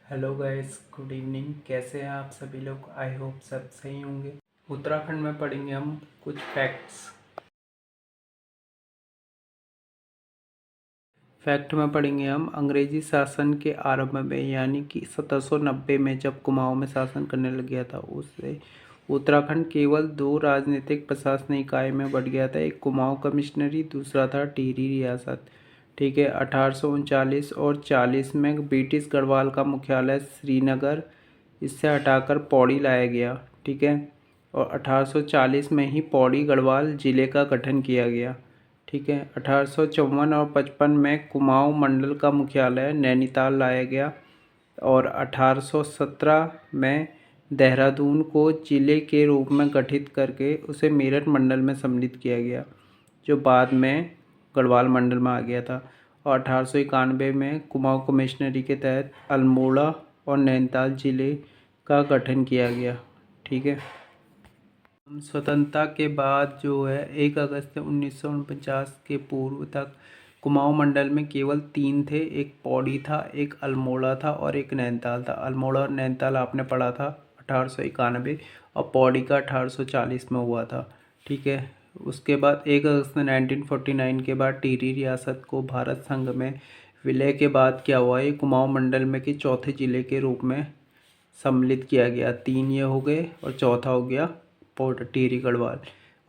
Hello guys, good evening. कैसे हैं आप सभी लोग? आई होप सब सही होंगे। उत्तराखंड में पढ़ेंगे हम कुछ फैक्ट में पढ़ेंगे हम अंग्रेजी शासन के आरंभ में, यानी कि 1790 में जब कुमाऊं में शासन करने लग गया था, उससे उत्तराखंड केवल दो राजनीतिक प्रशासनिक इकाई में बढ़ गया था। एक कुमाऊं कमिश्नरी, दूसरा था टिहरी रियासत। ठीक है। 1839 और 40 में ब्रिटिश गढ़वाल का मुख्यालय श्रीनगर इससे हटाकर पौड़ी लाया गया। ठीक है। और 1840 में ही पौड़ी गढ़वाल जिले का गठन किया गया। ठीक है। 1854 और 55 में कुमाऊं मंडल का मुख्यालय नैनीताल लाया गया और 1817 में देहरादून को जिले के रूप में गठित करके उसे मेरठ मंडल में सम्मिलित किया गया, जो बाद में गढ़वाल मंडल में आ गया था। और 1891 में कुमाऊं कमिश्नरी के तहत अल्मोड़ा और नैनीताल जिले का गठन किया गया। ठीक है। स्वतंत्रता के बाद जो है 1 अगस्त 1949 के पूर्व तक कुमाऊं मंडल में केवल 3 थे। एक पौड़ी था, एक अल्मोड़ा था और एक नैनीताल था। अल्मोड़ा और नैनीताल आपने पढ़ा था 1891 और पौड़ी का 1840 में हुआ था। ठीक है। उसके बाद 1 अगस्त 1949 के बाद टिहरी रियासत को भारत संघ में विलय के बाद क्या हुआ, ये कुमाऊं मंडल में के चौथे जिले के रूप में सम्मिलित किया गया। 3 ये हो गए और चौथा हो गया टिहरी गढ़वाल।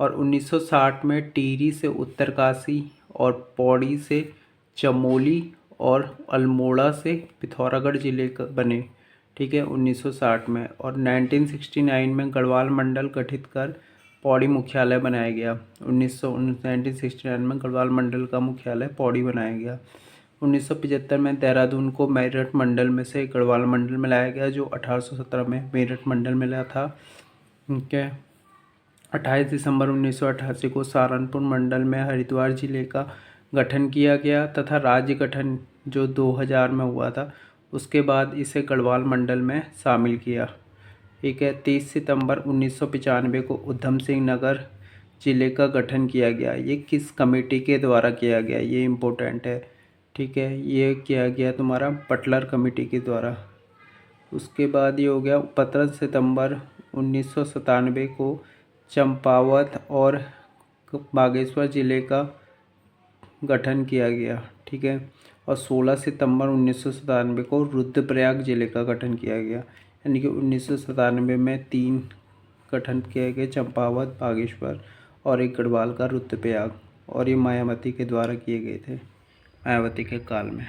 और 1960 में टिहरी से उत्तरकाशी और पौड़ी से चमोली और अल्मोड़ा से पिथौरागढ़ जिले का बने। ठीक है, 1960 में। और 1969 में गढ़वाल मंडल गठित कर पौड़ी मुख्यालय बनाया गया। 1969 में गढ़वाल मंडल का मुख्यालय पौड़ी बनाया गया। 1975 में देहरादून को मेरठ मंडल में से गढ़वाल मंडल में लाया गया, जो 1817 में मेरठ मंडल में लाया था। ठीक है। 28 दिसंबर 1988 को सहारनपुर मंडल में हरिद्वार जिले का गठन किया गया तथा राज्य गठन जो 2000 में हुआ था, उसके बाद इसे गढ़वाल मंडल में शामिल किया। ठीक है। 30 सितंबर 1995 को उधम सिंह नगर जिले का गठन किया गया। ये किस कमेटी के द्वारा किया गया, ये इम्पोर्टेंट है। ठीक है, ये किया गया तुम्हारा बटलर कमेटी के द्वारा। उसके बाद ये हो गया 15 सितंबर 1997 को चंपावत और बागेश्वर जिले का गठन किया गया। ठीक है। और 16 सितंबर 1997 को रुद्रप्रयाग जिले का गठन किया गया। यानी कि 1997 में 3 गठन किए गए, चंपावत, बागेश्वर और एक गढ़वाल का रुद्रप्रयाग। और ये मायावती के द्वारा किए गए थे, मायावती के काल में।